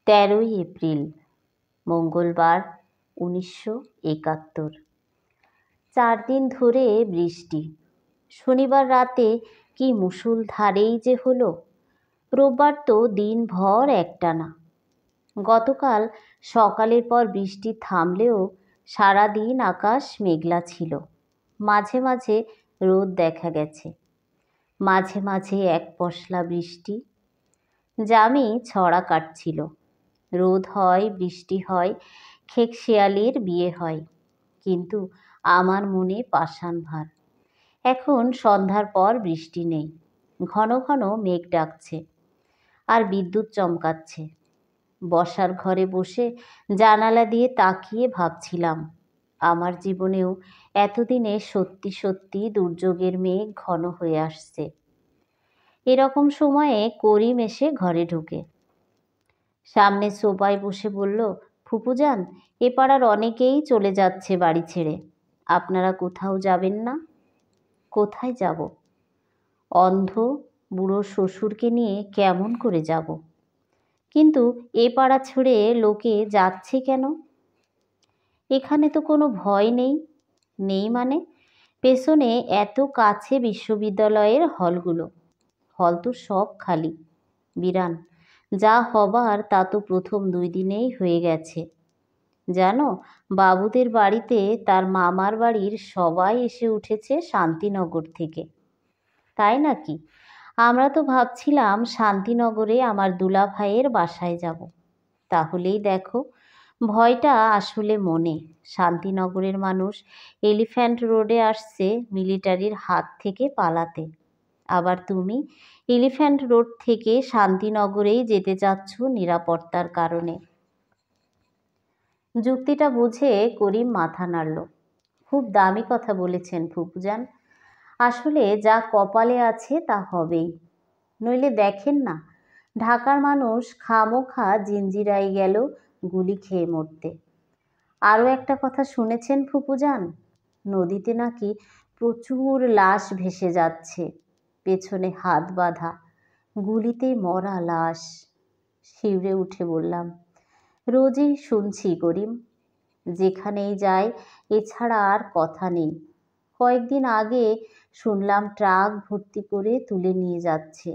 13 April মঙ্গলবার 1971। 4 দিন ধরে বৃষ্টি। শনিবার রাতে কি মুষলধারেই যে হলো। রোববার তো দিনভর একটানা। গতকাল সকালের পর বৃষ্টি থামলেও সারাদিন আকাশ মেঘলা ছিল। মাঝে মাঝে রোদ দেখা গেছে, মাঝে মাঝে এক পশলা বৃষ্টি। জামি ছড়া কাটছিল। রোদ হয়, বৃষ্টি হয়, খেকশিয়ালির বিয়ে হয়, কিন্তু আমার মনে পাষাণ ভার। এখন সন্ধ্যার পর বৃষ্টি নেই, ঘন ঘন মেঘ ডাকছে আর বিদ্যুৎ চমকাচ্ছে। বসার ঘরে বসে জানালা দিয়ে তাকিয়ে ভাবছিলাম, আমার জীবনেও এতদিনে সত্যি সত্যি দুর্যোগের মেঘ ঘন হয়ে আসছে। এরকম সময়ে করিম এসে ঘরে ঢুকে। সামনে সোফায় বসে বলল, ফুপুজান, এ পাড়ার অনেকেই চলে যাচ্ছে বাড়ি ছেড়ে। আপনারা কোথাও যাবেন না? কোথায় যাব? অন্ধ বুড়ো শ্বশুরকে নিয়ে কেমন করে যাব? কিন্তু এ পাড়া ছেড়ে লোকে যাচ্ছে কেন? এখানে তো কোনো ভয় নেই। নেই মানে? পেছনে এত কাছে বিশ্ববিদ্যালয়ের হলগুলো, হল তো সব খালি, বিরান। যা হবার তা তো প্রথম 2 দিনেই হয়ে গেছে। জানো, বাবুদের বাড়িতে তার মামার বাড়ির সবাই এসে উঠেছে শান্তিনগর থেকে। তাই নাকি? আমরা তো ভাবছিলাম শান্তিনগরে আমার দুলাভাইয়ের বাসায় যাব। তাহলেই দেখো, ভয়টা আসলে মনে। শান্তিনগরের মানুষ এলিফ্যান্ট রোডে আসছে মিলিটারির হাত থেকে পালাতে। আবার তুমি এলিফ্যান্ট রোড থেকে শান্তিনগরেই যেতে চাচ্ছ নিরাপত্তার কারণে। যুক্তিটা বুঝে করিম মাথা নাড়ল। খুব দামি কথা বলেছেন ফুপুজান। আসলে যা কপালে আছে তা হবেই। নইলে দেখেন না, ঢাকার মানুষ খামোখা জিঞ্জিরায় গেল গুলি খেয়ে মরতে। আরও একটা কথা শুনেছেন ফুপুজান? নদীতে নাকি প্রচুর লাশ ভেসে যাচ্ছে, পেছনে হাত বাঁধা, গুলিতে মরা লাশ। শিউরে উঠে বললাম, রোজই শুনছি করিম, যেখানেই যাই এছাড়া আর কথা নেই। কয়েকদিন আগে শুনলাম ট্রাক ভর্তি করে তুলে নিয়ে যাচ্ছে,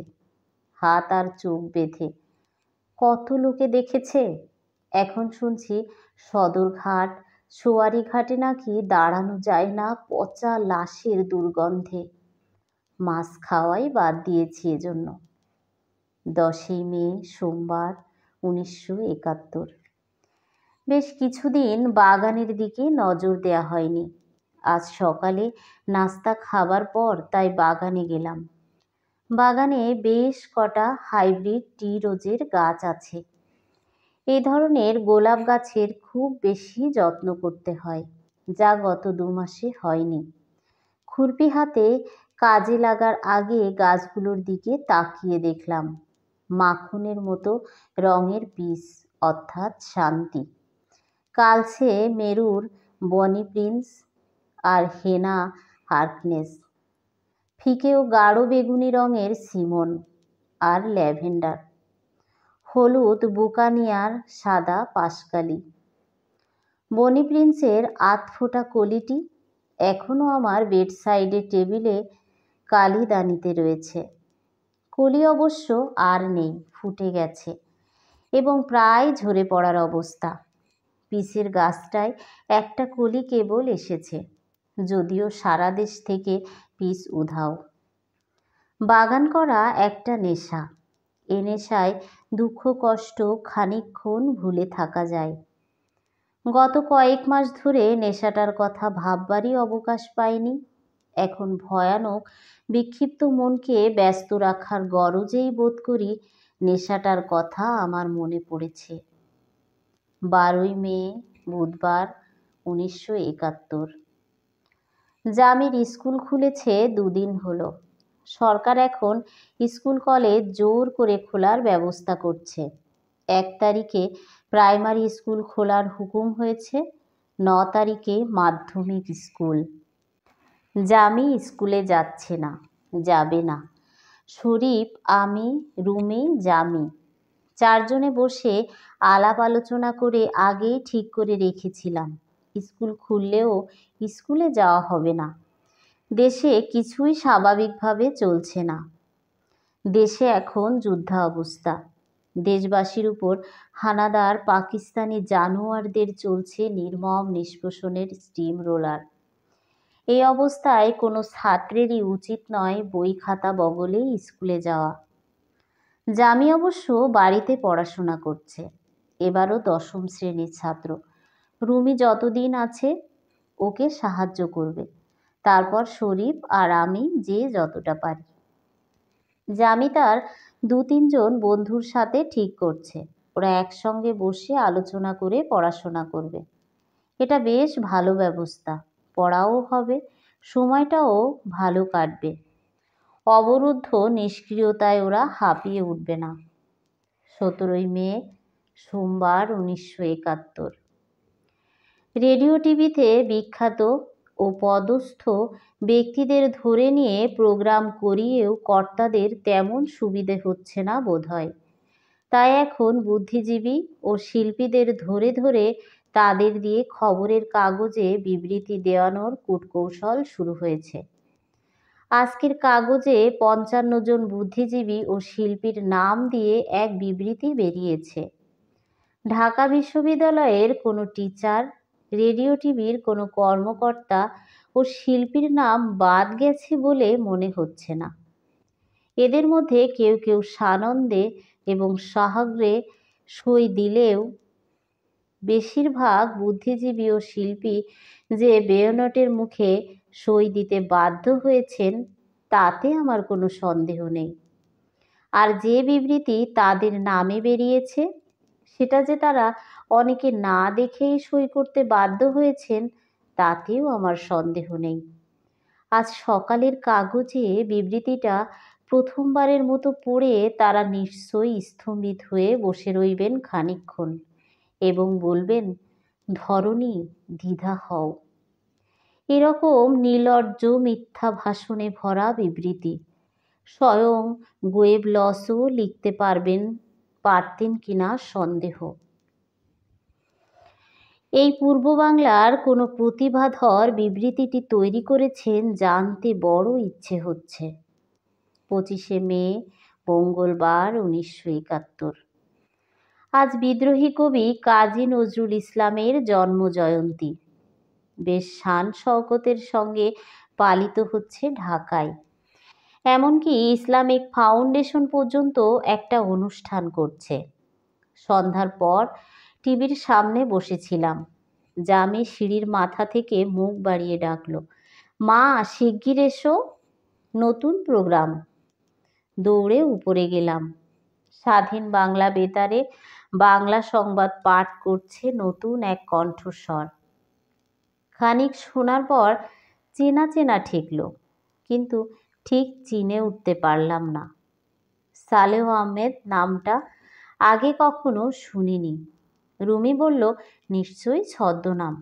হাত আর চোখ বেঁধে। কত লোকে দেখেছে। এখন শুনছি সদরঘাট, সোয়ারিঘাটে নাকি দাঁড়ানো যায় না পচা লাশের দুর্গন্ধে। মাছ খাওয়াই বাদ দিয়েছি এজন্য। 10 মে সোমবার 1971। বেশ কিছুদিন বাগানের দিকে নজর দেয়া হয়নি। আজ সকালে নাস্তা খাবার পর তাই বাগানে গেলাম। বাগানে বেশ কটা হাইব্রিড টি রোজের গাছ আছে। এই ধরনের গোলাপ গাছের খুব বেশি যত্ন করতে হয়, যা গত 2 মাসে হয়নি। খুরপি হাতে কাজে লাগার আগে গাছগুলোর দিকে তাকিয়ে দেখলাম, মাখনের মতো রঙের পিস, অর্থাৎ শান্তি, কালচে মেরুর বনি প্রিন্স আর হেনা হার্কনেস, ফিকে ও গাঢ় বেগুনি রঙের সিমন আর ল্যাভেন্ডার, হলুদ বুকানিয়ার, সাদা পাশকালি। বনি প্রিন্সের আধফোটা কলিটি এখনও আমার বেডসাইডে টেবিলে কালিদানিতে রয়েছে। কলি অবশ্য আর নেই, ফুটে গেছে এবং প্রায় ঝরে পড়ার অবস্থা। পিসের গাছটায় একটা কলি কেবল এসেছে, যদিও সারা দেশ থেকে পিস উধাও। বাগান করা একটা নেশা। এ নেশায় দুঃখ কষ্ট খানিকক্ষণ ভুলে থাকা যায়। গত কয়েক মাস ধরে নেশাটার কথা ভাববারই অবকাশ পাইনি। এখন ভয়ানক বিক্ষিপ্ত মনকে ব্যস্ত রাখার গরজেই বোধ করি নেশাটার কথা আমার মনে পড়েছে। 12 মে বুধবার 1971। জামির স্কুল খুলেছে 2 দিন হলো। সরকার এখন স্কুল কলেজ জোর করে খোলার ব্যবস্থা করছে। 1 তারিখে প্রাইমারি স্কুল খোলার হুকুম হয়েছে, 9 তারিখে মাধ্যমিক স্কুল। জামি স্কুলে যাচ্ছে না, যাবে না। শরীফ, আমি, রুমি, জামি চারজনে বসে আলাপ আলোচনা করে আগেই ঠিক করে রেখেছিলাম স্কুল খুললেও স্কুলে যাওয়া হবে না। দেশে কিছুই স্বাভাবিকভাবে চলছে না। দেশে এখন যুদ্ধাবস্থা। দেশবাসীর উপর হানাদার পাকিস্তানি জানোয়ারদের চলছে নির্মম নিষ্পেষণের স্টিম রোলার। এই অবস্থায় কোনো ছাত্রেরই উচিত নয় বই খাতা বগলেই স্কুলে যাওয়া। জামি অবশ্য বাড়িতে পড়াশোনা করছে, এবারও 10ম শ্রেণীর ছাত্র। রুমি যতদিন আছে ওকে সাহায্য করবে, তারপর শরীফ আর আমি যে যতটা পারি। জামি তার 2-3 জন বন্ধুর সাথে ঠিক করছে ওরা একসঙ্গে বসে আলোচনা করে পড়াশোনা করবে। এটা বেশ ভালো ব্যবস্থা, পড়াও হবে, সময়টাও ভালো কাটবে। অবরুদ্ধ নিষ্ক্রিয়তায় ওরা হাঁপিয়ে উঠবে না। 17ই মে, সোমবার, 1971। রেডিও টিভিতে বিখ্যাত ও পদস্থ ব্যক্তিদের ধরে নিয়ে প্রোগ্রাম করিয়েও কর্তাদের তেমন সুবিধে হচ্ছে না বোধহয়। তাই এখন বুদ্ধিজীবী ও শিল্পীদের ধরে ধরে তাদের দিয়ে খবরের কাগজে বিবৃতি দেওয়ানোর কূটকৌশল শুরু হয়েছে। আজকের কাগজে 55 জন বুদ্ধিজীবী ও শিল্পীর নাম দিয়ে এক বিবৃতি বেরিয়েছে। ঢাকা বিশ্ববিদ্যালয়ের কোনো টিচার, রেডিও টিভির কোনো কর্মকর্তা ও শিল্পীর নাম বাদ গেছে বলে মনে হচ্ছে না। এদের মধ্যে কেউ কেউ সানন্দে এবং সাহগ্রে সই দিলেও বেশিরভাগ বুদ্ধিজীবী ও শিল্পী যে বেয়োনেটের মুখে সই দিতে বাধ্য হয়েছেন তাতে আমার কোনো সন্দেহ নেই। আর যে বিবৃতি তাদের নামে বেরিয়েছে সেটা যে তারা অনেকে না দেখেই সই করতে বাধ্য হয়েছেন তাতেও আমার সন্দেহ নেই। আজ সকালের কাগজে বিবৃতিটা প্রথমবারের মতো পড়ে তারা নিশ্চয়ই স্তম্ভিত হয়ে বসে রইবেন খানিকক্ষণ এবং বলবেন, ধরণী দ্বিধা হও। এরকম নির্লজ্জ মিথ্যা ভাষণে ভরা বিবৃতি স্বয়ং গোয়েবলসও লিখতে পারতেন কিনা সন্দেহ। এই পূর্ব বাংলার কোনো প্রতিভাধর বিবৃতিটি তৈরি করেছেন জানতে বড় ইচ্ছে হচ্ছে। 25শে মে, মঙ্গলবার, 1971। আজ বিদ্রোহী কবি কাজী নজরুল ইসলামের জন্মজয়ন্তী বেশ শান শওকতের সঙ্গে পালিত হচ্ছে ঢাকায়। এমনকি ইসলামিক ফাউন্ডেশন পর্যন্ত একটা অনুষ্ঠান করছে। সন্ধ্যার পর টিভির সামনে বসেছিলাম। জামি সিঁড়ির মাথা থেকে মুখ বাড়িয়ে ডাকলো, মা শিগগির এসো, নতুন প্রোগ্রাম। দৌড়ে উপরে গেলাম। স্বাধীন বাংলা বেতারে বাংলা সংবাদ পাঠ করছে নতুন এক কণ্ঠস্বর। খানিক শোনার পর চেনা চেনা ঠেকল, কিন্তু ঠিক চিনে উঠতে পারলাম না। সালেহ আহমেদ নামটা আগে কখনো শুনিনি। রুমি বলল, নিশ্চয়ই ছদ্মনাম।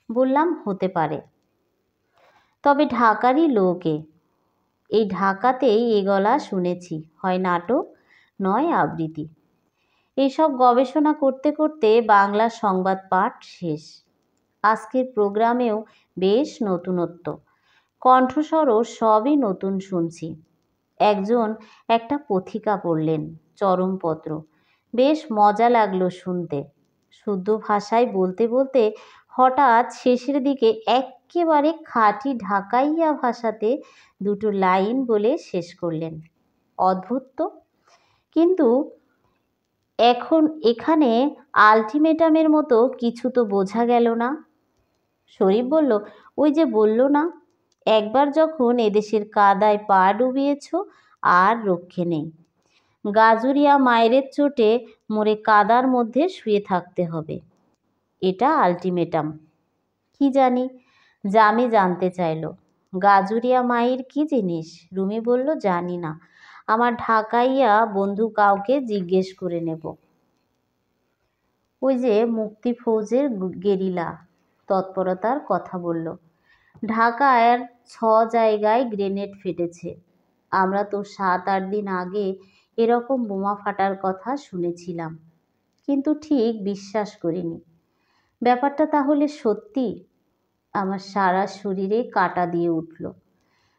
বললাম, হতে পারে, তবে ঢাকারই লোকে। এই ঢাকাতেই এ গলা শুনেছি, হয় নাটক নয় আবৃত্তি। এইসব গবেষণা করতে করতে বাংলা সংবাদ পাঠ শেষ। আজকের প্রোগ্রামেও বেশ নতুনত্ব, কণ্ঠস্বরও সবই নতুন শুনছি। একজন একটা পথিকা পড়লেন, চরমপত্র, বেশ মজা লাগলো শুনতে। শুদ্ধ ভাষায় বলতে বলতে হঠাৎ শেষের দিকে এক্কেবারে খাঁটি ঢাকাইয়া ভাষাতে দুটো লাইন বলে শেষ করলেন। অদ্ভুত তো, কিন্তু এখন এখানে আলটিমেটামের মতো কিছু তো বোঝা গেল না। শরীফ বলল, ওই যে বলল না, একবার যখন এদেশের কাদায় পা ডুবিয়েছ আর রক্ষে নেই। গাজুরিয়া মায়ের চোটে মরে কাদার মধ্যে শুয়ে থাকতে হবে, এটা আলটিমেটাম। কি জানি, জামি জানতে চাইল, গাজুরিয়া মায়ের কি জিনিস? রুমি বলল, জানি না, আমার ঢাকাইয়া বন্ধু কাউকে জিজ্ঞেস করে নেব। ওই যে মুক্তি ফৌজের গেরিলা তৎপরতার কথা বলল। ঢাকার 6 জায়গায় গ্রেনেড ফেটেছে। আমরা তো 7-8 দিন আগে এরকম বোমা ফাটার কথা শুনেছিলাম, কিন্তু ঠিক বিশ্বাস করিনি। ব্যাপারটা তাহলে সত্যি? আমার সারা শরীরে কাঁটা দিয়ে উঠল।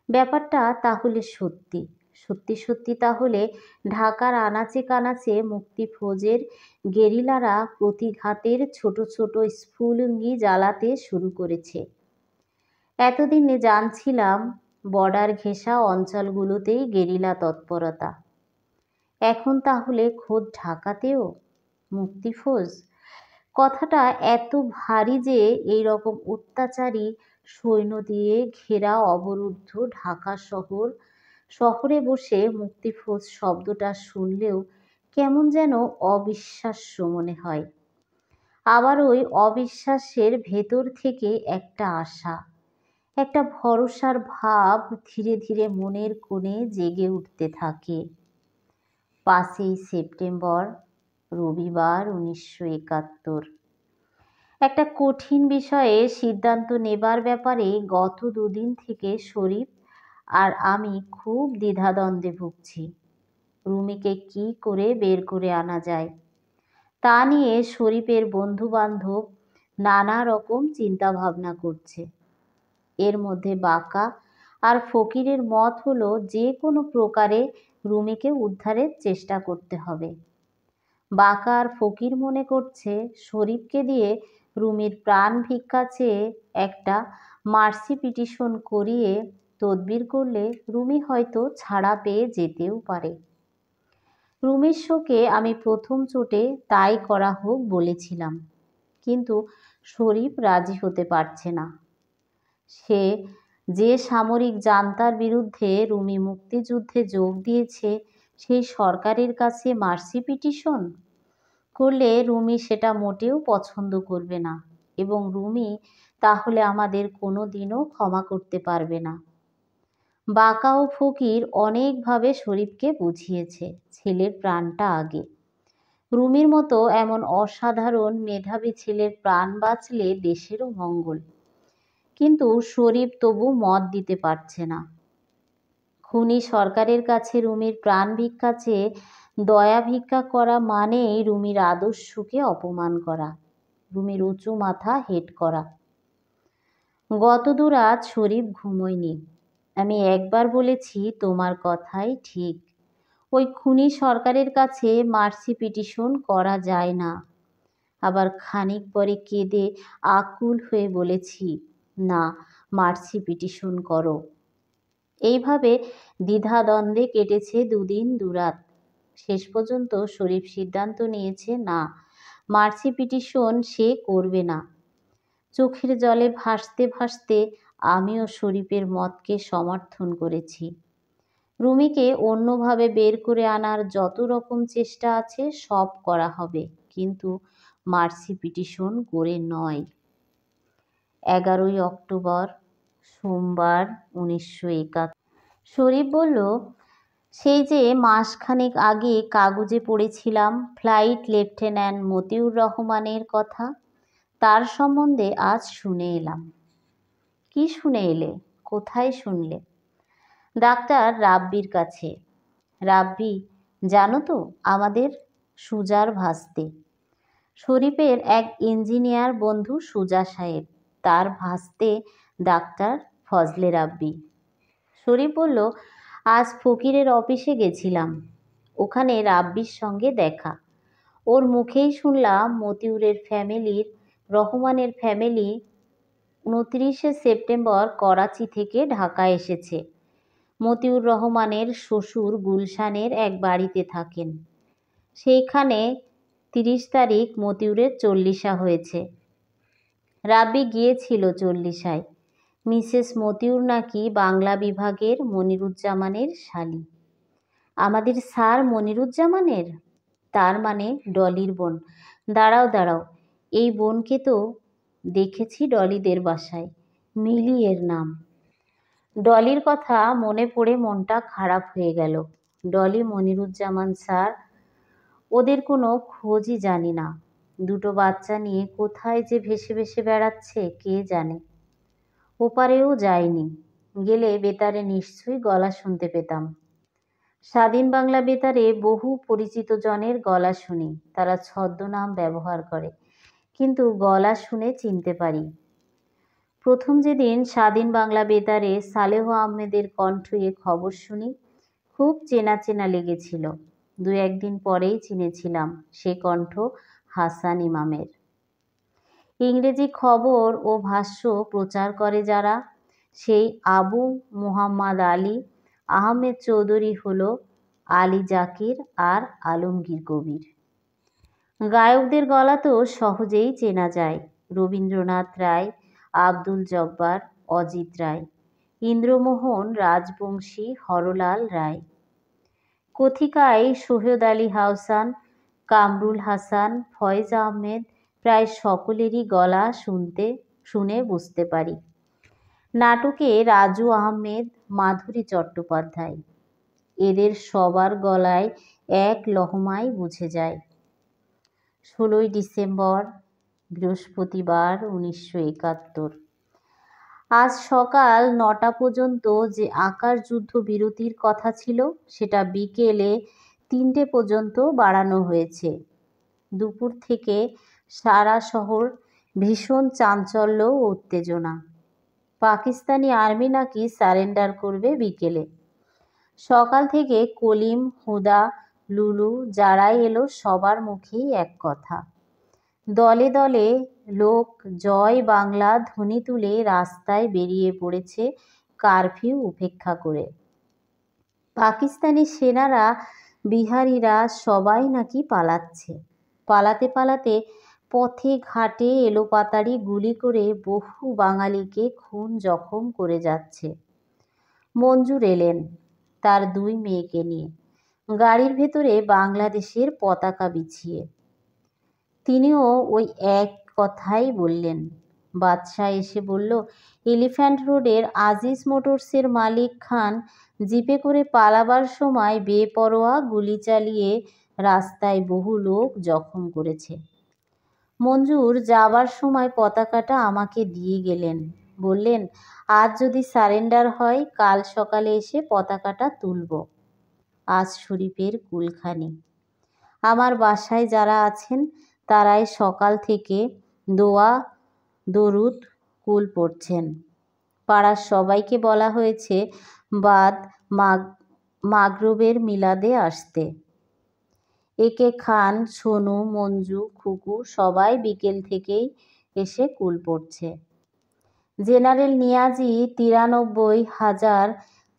ব্যাপারটা তাহলে সত্যি? সত্যি সত্যি তাহলে ঢাকার আনাচে কানাচে মুক্তিফৌজের গেরিলারা প্রতিঘাতের ছোট ছোট স্ফুলিঙ্গি জ্বালাতে শুরু করেছে। এতদিনে জানছিলাম বর্ডার ঘেঁষা অঞ্চলগুলোতেই গেরিলা তৎপরতা, এখন তাহলে খোদ ঢাকাতেও মুক্তিফৌজ? কথাটা এত ভারী যে এই রকম অত্যাচারী সৈন্য দিয়ে ঘেরা অবরুদ্ধ ঢাকা শহরে বসে মুক্তিফৌজ শব্দটা শুনলেও কেমন যেন অবিশ্বাস্য মনে হয়। আবার ওই অবিশ্বাসের ভেতর থেকে একটা আশা, একটা ভরসার ভাব ধীরে ধীরে মনের কোণে জেগে উঠতে থাকে। 5ই সেপ্টেম্বর, রবিবার, 1971। একটা কঠিন বিষয়ে সিদ্ধান্ত নেবার ব্যাপারে গত দুদিন থেকে শরীফ আর আমি খুব দ্বিধাদ্বন্দ্বে ভুগছি। রুমিকে কি করে বের করে আনা যায় তা নিয়ে শরীফের বন্ধু বান্ধব নানা রকম চিন্তা ভাবনা করছে। এর মধ্যে বাঁকা আর ফকিরের মত হলো যে কোনো প্রকারে রুমিকে উদ্ধারের চেষ্টা করতে হবে। বাঁকা আর ফকির মনে করছে শরীফকে দিয়ে রুমির প্রাণ ভিক্ষা চেয়ে একটা মার্সি পিটিশন করিয়ে তদবির করলে রুমি হয়তো ছাড়া পেয়ে যেতেও পারে। রুমির শোকে আমি প্রথম চোটে তাই করা হোক বলেছিলাম, কিন্তু শরীফ রাজি হতে পারছে না। সে যে সামরিক জান্তার বিরুদ্ধে রুমি মুক্তিযুদ্ধে যোগ দিয়েছে, সেই সরকারের কাছে মার্সি পিটিশন করলে রুমি সেটা মোটেও পছন্দ করবে না, এবং রুমি তাহলে আমাদের কোনো দিনও ক্ষমা করতে পারবে না। বাঁকা ও ফকির অনেকভাবে শরীফকে বুঝিয়েছে ছেলের প্রাণটা আগে। রুমির মতো এমন অসাধারণ মেধাবী ছেলের প্রাণ বাঁচলে দেশেরও মঙ্গল, কিন্তু শরীফ তবু মত দিতে পারছে না। খুনি সরকারের কাছে রুমির প্রাণ ভিক্ষা চেয়ে দয়া ভিক্ষা করা মানেই রুমির আদর্শকে অপমান করা, রুমির উঁচু মাথা হেঁট করা। গত দুরাত শরীফ ঘুমোয়নি। আমি একবার বলেছি তোমার কথাই ঠিক, ওই খুনি সরকারের কাছে মার্সি পিটিশন করা যায় না। আবার খানিক পরে কেঁদে আকুল হয়ে বলেছি না, মার্সি পিটিশন করো। এইভাবে দ্বিধাদ্বন্দ্বে কেটেছে দুদিন দুরাত। শেষ পর্যন্ত শরীফ সিদ্ধান্ত নিয়েছে না, মার্সি পিটিশন সে করবে না। চোখের জলে ভাসতে ভাসতে আমিও শরীফের মতকে সমর্থন করেছি। রুমিকে অন্যভাবে বের করে আনার যত রকম চেষ্টা আছে সব করা হবে, কিন্তু মার্সি পিটিশন করে নয়। 11ই অক্টোবর, সোমবার, 1971। শরীফ বলল, সেই যে মাসখানেক আগে কাগজে পড়েছিলাম ফ্লাইট লেফটেন্যান্ট মতিউর রহমানের কথা, তার সম্বন্ধে আজ শুনে এলাম। কি শুনে এলে? কোথায় শুনলে? ডাক্তার রাব্বির কাছে। রাব্বি জানো তো, আমাদের সুজার ভাস্তে। শরীফের এক ইঞ্জিনিয়ার বন্ধু সুজা সাহেব, তার ভাস্তে ডাক্তার ফজলে রাব্বি। শরীফ বলল, আজ ফকিরের অফিসে গেছিলাম, ওখানে রাব্বির সঙ্গে দেখা। ওর মুখেই শুনলাম মতিউরের ফ্যামিলির, রহমানের ফ্যামিলি 29শে সেপ্টেম্বর করাচি থেকে ঢাকা এসেছে। মতিউর রহমানের শ্বশুর গুলশানের এক বাড়িতে থাকেন, সেইখানে 30 তারিখ মতিউরের চল্লিশা হয়েছে। রাব্বি গিয়েছিল চল্লিশায়। মিসেস মতিউর নাকি বাংলা বিভাগের মনিরুজ্জামানের শালী। আমাদের স্যার মনিরুজ্জামানের? তার মানে ডলির বোন। দাঁড়াও, এই বোনকে তো দেখেছি ডলিদের বাসায়, মিলি এর নাম। ডলির কথা মনে পড়ে মনটা খারাপ হয়ে গেল। ডলি মনিরুজ্জামান স্যার, ওদের কোনো খোঁজই জানি না। দুটো বাচ্চা নিয়ে কোথায় যে ভেসে ভেসে বেড়াচ্ছে কে জানে। ওপারেও যায়নি, গেলে বেতারে নিশ্চয়ই গলা শুনতে পেতাম। স্বাধীন বাংলা বেতারে বহু পরিচিত জনের গলা শুনি, তারা ছদ্মনাম ব্যবহার করে, কিন্তু গলা শুনে চিনতে পারি। প্রথম যেদিন স্বাধীন বাংলা বেতারে সালেহ আহমেদের কণ্ঠে খবর শুনি, খুব চেনা চেনা লেগেছিল। দু একদিন পরেই চিনেছিলাম সে কণ্ঠ হাসান ইমামের। ইংরেজি খবর ও ভাষ্য প্রচার করে যারা, সেই আবু মুহাম্মদ আলী আহমেদ চৌধুরী হলো আলী জাকির আর আলমগীর কবির। গায়কদের গলা তো সহজেই চেনা যায়, রবীন্দ্রনাথ রায়, আব্দুল জব্বার, অজিত রায়, ইন্দ্রমোহন রাজবংশী, হরলাল রায়। কথিকায় সৈয়দ আলী আহসান, কামরুল হাসান, ফয়েজ আহমেদ, প্রায় সকলেরই গলা শুনে বুঝতে পারি। নাটকে রাজু আহমেদ, মাধুরী চট্টোপাধ্যায়, এদের সবার গলায় এক লহমায় বুঝে যায়। 16ই ডিসেম্বর, বৃহস্পতিবার, 1971। আজ সকাল 9টা পর্যন্ত যে আকাশ যুদ্ধ বিরতির কথা ছিল, সেটা বিকেলে 3টে পর্যন্ত বাড়ানো হয়েছে। দুপুর থেকে সারা শহর ভীষণ চাঞ্চল্য ও উত্তেজনা। পাকিস্তানি আর্মি নাকি সারেন্ডার করবে বিকেলে। সকাল থেকে কলিম, হুদা, লুলু যারাই এলো সবার মুখেই এক কথা। দলে দলে লোক জয় বাংলা ধ্বনি তুলে রাস্তায় বেরিয়ে পড়েছে কারফিউ উপেক্ষা করে। পাকিস্তানি সেনারা, বিহারিরা সবাই নাকি পালাচ্ছে। পালাতে পালাতে পথে ঘাটে এলোপাতাড়ি গুলি করে বহু বাঙালিকে খুন জখম করে যাচ্ছে। মঞ্জুর এলেন তার 2 মেয়েকে নিয়ে, গাড়ির ভেতরে বাংলাদেশের পতাকা বিছিয়ে। তিনিও ওই এক কথাই বললেন। বাদশাহ এসে বলল, এলিফ্যান্ট রোডের আজিজ মোটরসের মালিক খান জিপে করে পালাবার সময় বেপরোয়া গুলি চালিয়ে রাস্তায় বহু লোক জখম করেছে। মঞ্জুর যাবার সময় পতাকাটা আমাকে দিয়ে গেলেন, বললেন, আজ যদি সারেন্ডার হয় কাল সকালে এসে পতাকাটা তুলব। আজ শরীফের কুলখানি। আমার বাসায় যারা আছেন তারাই সকাল থেকে দোয়া দরুদ কুল পড়ছেন। পাড়ার সবাইকে বলা হয়েছে বাদ মাগরিবের মিলাদে আসতে। একে খান, সোনু, মঞ্জু, খুকু সবাই বিকেল থেকেই এসে কুল পড়ছে। জেনারেল নিয়াজি 93,000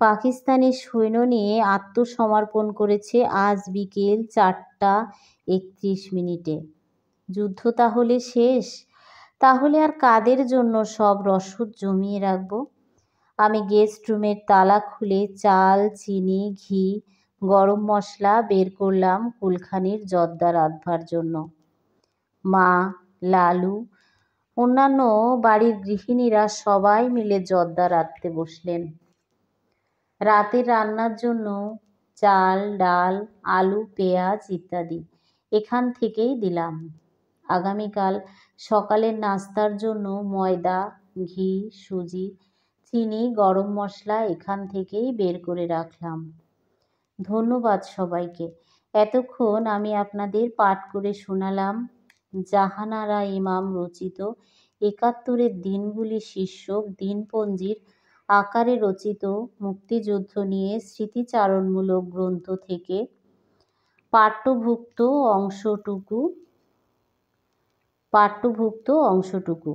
পাকিস্তানি সৈন্য নিয়ে আত্মসমর্পণ করেছে আজ বিকেল 4টা 31 মিনিটে। যুদ্ধ তাহলে শেষ? তাহলে আর কাদের জন্য সব রসদ জমিয়ে রাখব? আমি গেস্ট রুমের তালা খুলে চাল, চিনি, ঘি, গরম মশলা বের করলাম কুলখানির জর্দা রাঁধবার জন্য। মা, লালু, অন্যান্য বাড়ির গৃহিণীরা সবাই মিলে জর্দা রাঁধতে বসলেন। রাতের রান্নার জন্য চাল, ডাল, আলু, পেঁয়াজ ইত্যাদি এখান থেকেই দিলাম। আগামীকাল সকালের নাস্তার জন্য ময়দা, ঘি, সুজি, চিনি, গরম মশলা এখান থেকেই বের করে রাখলাম। ধন্যবাদ সবাইকে। এতক্ষণ আমি আপনাদের পাঠ করে শোনালাম জাহানারা ইমাম রচিত 71 দিনগুলি শীর্ষক দিনপঞ্জির আকারে রচিত মুক্তিযুদ্ধ নিয়ে স্মৃতিচারণমূলক গ্রন্থ থেকে পাঠ্যভুক্ত অংশটুকু।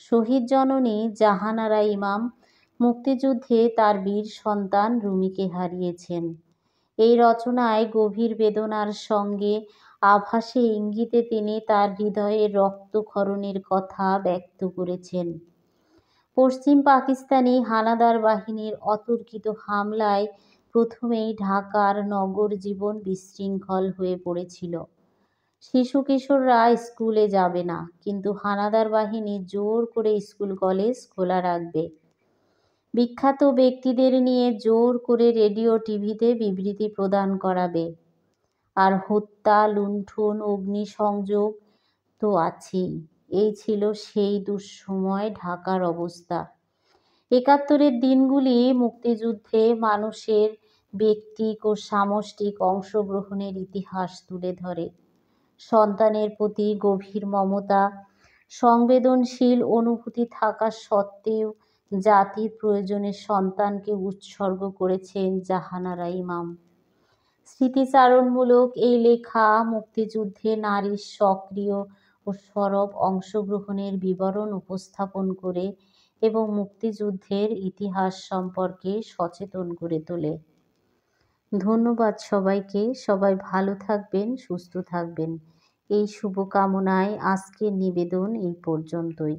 শহীদ জননী জাহানারা ইমাম মুক্তিযুদ্ধে তার বীর সন্তান রুমিকে হারিয়েছেন। এই রচনায় গভীর বেদনার সঙ্গে আভাসে ইঙ্গিতে তিনি তার হৃদয়ের রক্তক্ষরণের কথা ব্যক্ত করেছেন। পশ্চিম পাকিস্তানি হানাদার বাহিনীর অতর্কিত হামলায় প্রথমেই ঢাকার নগর জীবন বিশৃঙ্খল হয়ে পড়েছিল। শিশু কিশোররা স্কুলে যাবে না, কিন্তু হানাদার বাহিনী জোর করে স্কুল কলেজ খোলা রাখবে। বিখ্যাত ব্যক্তিদের নিয়ে জোর করে রেডিও টিভিতে বিবৃতি প্রদান করাবে। আর হত্যা, লুণ্ঠন, অগ্নিসংযোগ তো আছেই। এই ছিল সেই দুঃসময় ঢাকার অবস্থা। 71 দিনগুলি মুক্তিযুদ্ধে মানুষের ব্যক্তিক ও সামষ্টিক অংশগ্রহণের ইতিহাস তুলে ধরে। সন্তানের প্রতি গভীর মমতা, সংবেদনশীল অনুভূতি থাকা সত্ত্বেও জাতির প্রয়োজনে সন্তানকে উৎসর্গ করেছেন জাহানারা ইমাম। স্মৃতিচারণমূলক এই লেখা মুক্তিযুদ্ধে নারীর সক্রিয় ও সরব অংশগ্রহণের বিবরণ উপস্থাপন করে এবং মুক্তিযুদ্ধের ইতিহাস সম্পর্কে সচেতন করে তোলে। ধন্যবাদ সবাইকে। সবাই ভালো থাকবেন, সুস্থ থাকবেন এই শুভকামনায় আজকের নিবেদন এই পর্যন্তই।